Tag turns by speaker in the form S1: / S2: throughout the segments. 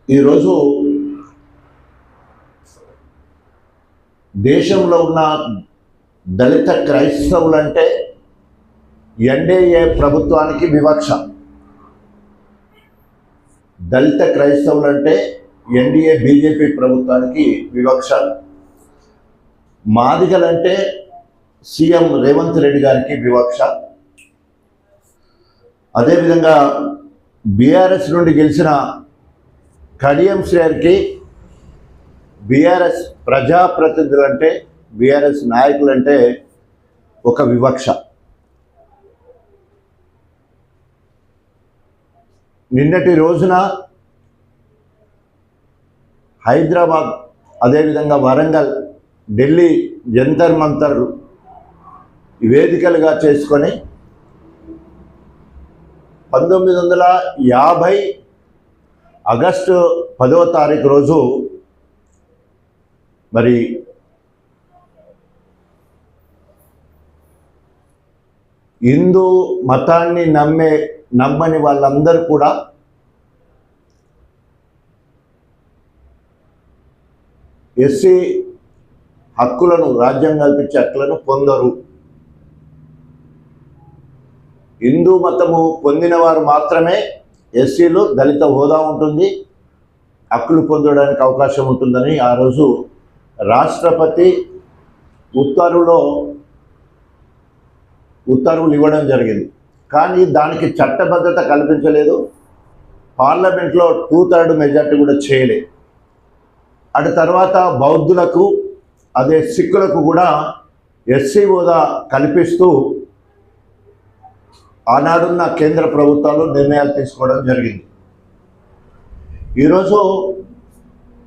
S1: ఈరోజు దేశంలో ఉన్న దళిత క్రైస్తవులంటే ఎన్డీఏ ప్రభుత్వానికి వివక్ష. దళిత క్రైస్తవులంటే ఎన్డీఏ బీజేపీ ప్రభుత్వానికి వివక్ష. మాదిగలంటే సీఎం రేవంత్ రెడ్డి గారికి వివక్ష. అదేవిధంగా బీఆర్ఎస్ నుండి గెలిచిన కడియం శ్రేయర్కి బీఆర్ఎస్ ప్రజాప్రతినిధులంటే బీఆర్ఎస్ నాయకులంటే ఒక వివక్ష. నిన్నటి రోజున హైదరాబాద్, అదేవిధంగా వరంగల్, ఢిల్లీ జంతర్ మంతర్ వేదికలుగా చేసుకొని 1950 ఆగస్టు 10వ తారీఖు రోజు మరి హిందూ మతాన్ని నమ్మని వాళ్ళందరూ కూడా ఎస్సీ హక్కులను, రాజ్యాంగం కల్పించే హక్కులను పొందరు. హిందూ మతము పొందిన వారు మాత్రమే ఎస్సీలు దళిత హోదా ఉంటుంది, హక్కులు పొందడానికి అవకాశం ఉంటుందని ఆ రోజు రాష్ట్రపతి ఉత్తర్వులు ఇవ్వడం జరిగింది. కానీ దానికి చట్టబద్ధత కల్పించలేదు. పార్లమెంట్లో 2/3 మెజార్టీ కూడా చేయలేదు. అటు తర్వాత బౌద్ధులకు, అదే సిక్కులకు కూడా ఎస్సీ హోదా కల్పిస్తూ ఆనాడున్న కేంద్ర ప్రభుత్వాలు నిర్ణయాలు తీసుకోవడం జరిగింది. ఈరోజు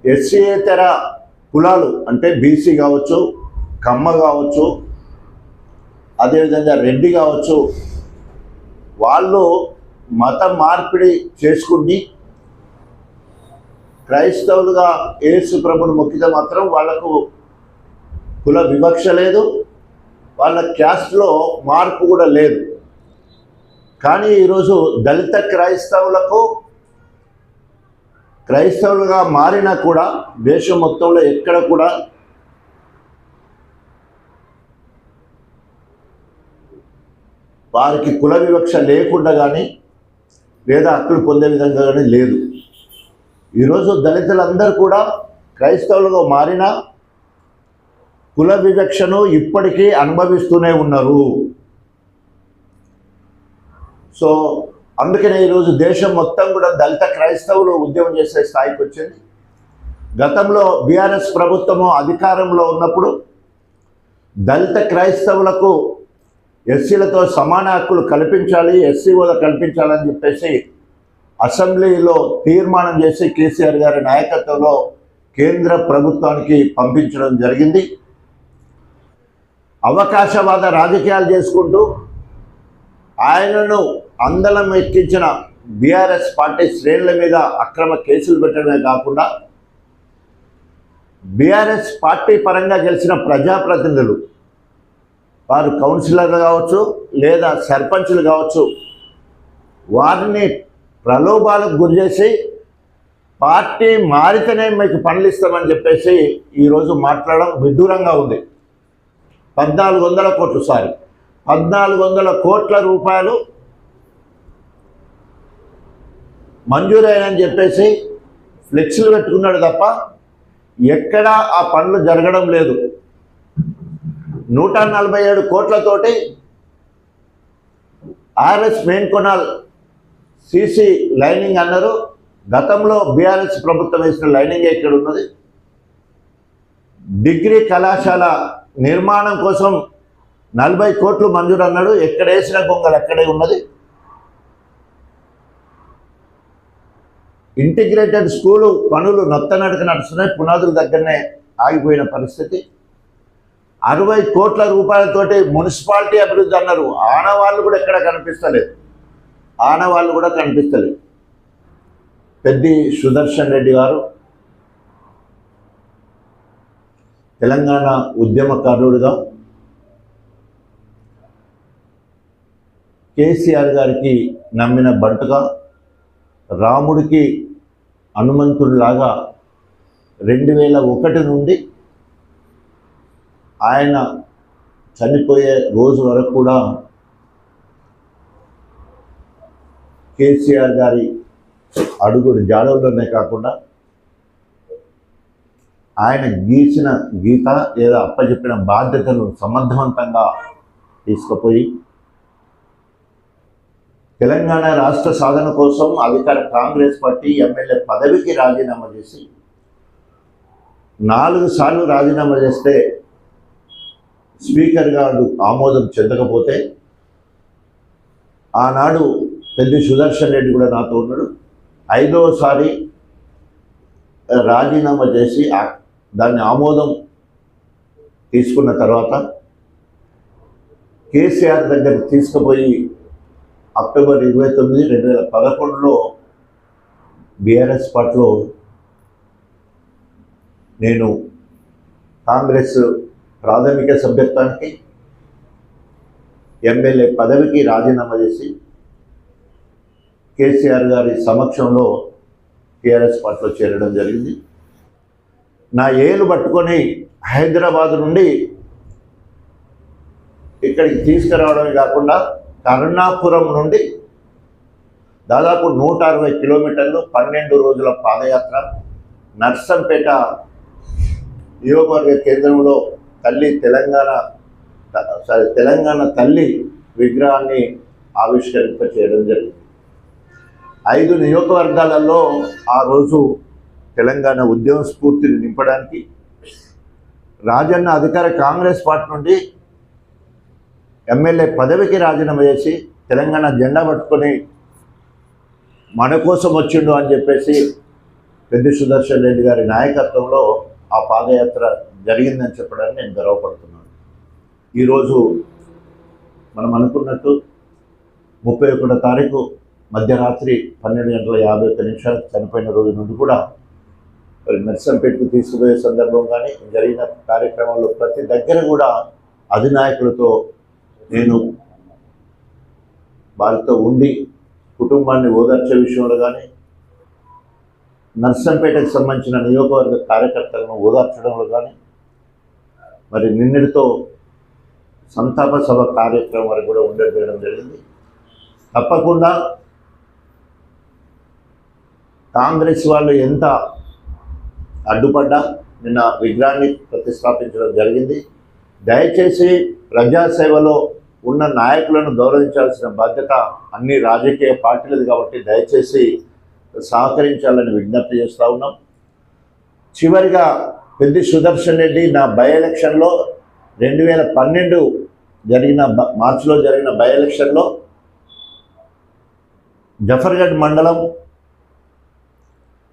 S1: ఎస్సీయేతర కులాలు అంటే బీసీ కావచ్చు, కమ్మ కావచ్చు, అదేవిధంగా రెడ్డి కావచ్చు, వాళ్ళు మత మార్పిడి చేసుకుని క్రైస్తవులుగా యేసు ప్రభుని మొక్కితే మాత్రం వాళ్లకు కుల వివక్ష లేదు, వాళ్ళ క్యాస్ట్లో మార్పు కూడా లేదు. కానీ ఈరోజు దళిత క్రైస్తవులుగా మారినా కూడా దేశం మొత్తంలో ఎక్కడ కూడా వారికి కుల వివక్ష లేకుండా కానీ లేదా హక్కులు పొందే విధంగా కానీ లేదు. ఈరోజు దళితులందరూ కూడా క్రైస్తవులుగా మారిన కుల వివక్షను ఇప్పటికీ అనుభవిస్తూనే ఉన్నారు. సో అందుకనే ఈరోజు దేశం మొత్తం కూడా దళిత క్రైస్తవులు ఉద్యమం చేసే స్థాయికి వచ్చింది. గతంలో బీఆర్ఎస్ ప్రభుత్వము అధికారంలో ఉన్నప్పుడు దళిత క్రైస్తవులకు ఎస్సీలతో సమాన హక్కులు కల్పించాలి, ఎస్సీ హోదా కల్పించాలని చెప్పేసి అసెంబ్లీలో తీర్మానం చేసి కేసీఆర్ గారి నాయకత్వంలో కేంద్ర ప్రభుత్వానికి పంపించడం జరిగింది. అవకాశవాద రాజకీయాలు చేసుకుంటూ ఆయనను అందలం ఎక్కించిన బీఆర్ఎస్ పార్టీ శ్రేణుల మీద అక్రమ కేసులు పెట్టడమే కాకుండా బీఆర్ఎస్ పార్టీ పరంగా గెలిచిన ప్రజాప్రతినిధులు, వారు కౌన్సిలర్లు కావచ్చు లేదా సర్పంచులు కావచ్చు, వారిని ప్రలోభాలకు గురి చేసి పార్టీ మారితేనే మీకు పనులు ఇస్తామని చెప్పేసి ఈరోజు మాట్లాడడం విడ్డూరంగా ఉంది. 1400 కోట్ల రూపాయలు మంజూరైనని చెప్పేసి ఫ్లెక్సీలు పెట్టుకున్నాడు తప్ప ఎక్కడా ఆ పనులు జరగడం లేదు. 147 కోట్లతోటి ఆర్ఎస్ మెయిన్ కొనాల్ సీసీ లైనింగ్ అన్నారు. గతంలో బీఆర్ఎస్ ప్రభుత్వం వేసిన లైనింగ్ ఇక్కడ ఉన్నది. డిగ్రీ కళాశాల నిర్మాణం కోసం 40 కోట్లు మంజూరు అన్నాడు. ఎక్కడ వేసిన గొంగలు అక్కడే ఉన్నది. ఇంటిగ్రేటెడ్ స్కూలు పనులు నత్తనడక నడుస్తున్నాయి, పునాదుల దగ్గరనే ఆగిపోయిన పరిస్థితి. 60 కోట్ల రూపాయలతోటి మున్సిపాలిటీ అభివృద్ధి అన్నారు. ఆనవాళ్ళు కూడా ఎక్కడ కనిపిస్తలేదు. పెద్ది సుదర్శన్ రెడ్డి గారు తెలంగాణ ఉద్యమకారుడుగా కేసీఆర్ గారికి నమ్మిన బంటుగా, రాముడికి హనుమంతుడిలాగా 2001 నుండి ఆయన చనిపోయే రోజు వరకు కూడా కేసీఆర్ గారి అడుగుడు జాడల్లోనే కాకుండా ఆయన గీసిన గీత లేదా అప్పచెప్పిన బాధ్యతను సమర్థవంతంగా తీసుకుపోయి తెలంగాణ రాష్ట్ర సాధన కోసం అధికార కాంగ్రెస్ పార్టీ ఎమ్మెల్యే పదవికి రాజీనామా చేసి 4 సార్లు రాజీనామా చేస్తే స్పీకర్ గారు ఆమోదం చెందకపోతే ఆనాడు పెద్ది సుదర్శన్ రెడ్డి కూడా నాతో ఉన్నాడు. 5వసారి రాజీనామా చేసి దాన్ని ఆమోదం తీసుకున్న తర్వాత కేసీఆర్ దగ్గర తీసుకుపోయి అక్టోబర్ 29, 2011లో బీఆర్ఎస్ పార్టీలో నేను కాంగ్రెస్ ప్రాథమిక సభ్యత్వానికి ఎమ్మెల్యే పదవికి రాజీనామా చేసి కేసీఆర్ గారి సమక్షంలో టీఆర్ఎస్ పార్టీలో చేరడం జరిగింది. నా ఏలు పట్టుకొని హైదరాబాద్ నుండి ఇక్కడికి తీసుకురావడమే కాకుండా కరుణాపురం నుండి దాదాపు 160 కిలోమీటర్లు 12 రోజుల పాదయాత్ర నర్సంపేట నియోజకవర్గ కేంద్రంలో తెలంగాణ తల్లి విగ్రహాన్ని ఆవిష్కరింప చేయడం జరిగింది. 5 నియోజకవర్గాలలో ఆ రోజు తెలంగాణ ఉద్యమ స్ఫూర్తిని నింపడానికి రాజన్న అధికార కాంగ్రెస్ పార్టీ నుండి ఎమ్మెల్యే పదవికి రాజీనామా చేసి తెలంగాణ జెండా పట్టుకొని మన కోసం వచ్చిండు అని చెప్పేసి పెద్ది సుదర్శన్ రెడ్డి గారి నాయకత్వంలో ఆ పాదయాత్ర జరిగిందని చెప్పడానికి నేను గర్వపడుతున్నాను. ఈరోజు మనం అనుకున్నట్టు 31వ తారీఖు మధ్యరాత్రి 12:51 చనిపోయిన రోజు నుండి కూడా మరి నర్సంపేటకు తీసుకుపోయే సందర్భం కానీ జరిగిన కార్యక్రమాల్లో ప్రతి దగ్గర కూడా అధినాయకులతో నేను వారితో ఉండి కుటుంబాన్ని ఓదార్చే విషయంలో కానీ నర్సంపేటకు సంబంధించిన నియోజకవర్గ కార్యకర్తలను ఓదార్చడంలో కానీ మరి నిన్నటితో సంతాప సభ కార్యక్రమం వరకు కూడా ఉండడం జరిగింది. తప్పకుండా కాంగ్రెస్ వాళ్ళు ఎంత అడ్డుపడ్డా నిన్న విగ్రహాన్ని ప్రతిష్టాపించడం జరిగింది. దయచేసి ప్రజాసేవలో ఉన్న నాయకులను గౌరవించాల్సిన బాధ్యత అన్ని రాజకీయ పార్టీలది కాబట్టి దయచేసి సహకరించాలని విజ్ఞప్తి చేస్తూ ఉన్నాం. చివరిగా పెద్ది సుదర్శన్ రెడ్డి నా బై ఎలక్షన్లో 2012 మార్చిలో జరిగిన బై ఎలక్షన్లో జఫర్గఢ్ మండలం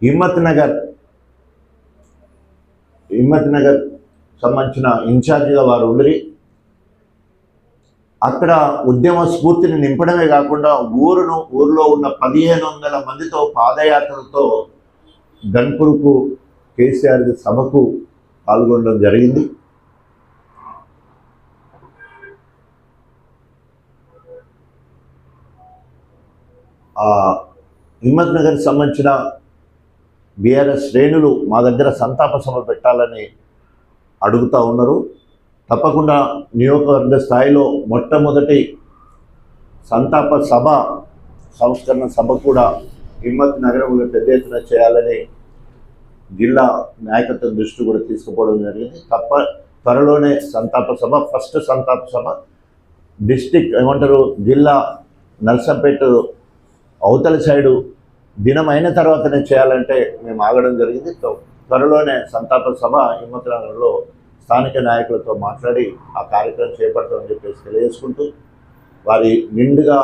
S1: హిమ్మత్ నగర్ సంబంధించిన ఇన్ఛార్జిగా వారు ఉండి అక్కడ ఉద్యమ స్ఫూర్తిని నింపడమే కాకుండా ఊరిలో ఉన్న 1500 మందితో పాదయాత్రలతో గన్పూర్కు కేసీఆర్ సభకు పాల్గొనడం జరిగింది. హిమ్మత్ నగర్కి సంబంధించిన బీఆర్ఎస్ శ్రేణులు మా దగ్గర సంతాప సభ పెట్టాలని అడుగుతూ ఉన్నారు. తప్పకుండా నియోజకవర్గ స్థాయిలో మొట్టమొదటి సంతాప సభ సంస్కరణ సభ కూడా హిమ్మత్ నగరంలో పెద్ద ఎత్తున చేయాలని జిల్లా నాయకత్వం దృష్టి కూడా తీసుకుపోవడం జరిగింది. త్వరలోనే సంతాప సభ, ఫస్ట్ సంతాప సభ డిస్టిక్ జిల్లా నర్సంపేట అవతల సైడు దినం అయిన తర్వాతనే చేయాలంటే మేము ఆగడం జరిగింది. త్వరలోనే సంతాప సభ హిమ్మత్ నగర్లో స్థానిక నాయకులతో మాట్లాడి ఆ కార్యక్రమం చేపడతామని చెప్పేసి తెలియజేసుకుంటూ వారి నిండుగా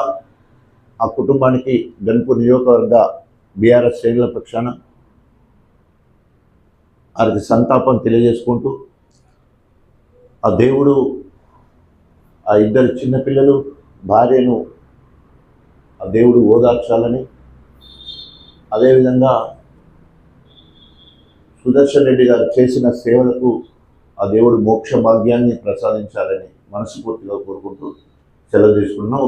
S1: ఆ కుటుంబానికి గన్పూర్ నియోజకవర్గ బీఆర్ఎస్ శ్రేణుల పక్షాన వారికి సంతాపం తెలియజేసుకుంటూ ఆ దేవుడు ఆ 2 చిన్నపిల్లలు భార్యను ఆ దేవుడు ఓదార్చాలని, అదేవిధంగా సుదర్శన్ రెడ్డి గారు చేసిన సేవలకు ఆ దేవుడు మోక్ష భాగ్యాన్ని ప్రసాదించాలని మనస్ఫూర్తిగా కోరుకుంటూ సెలవు తీసుకున్నాం.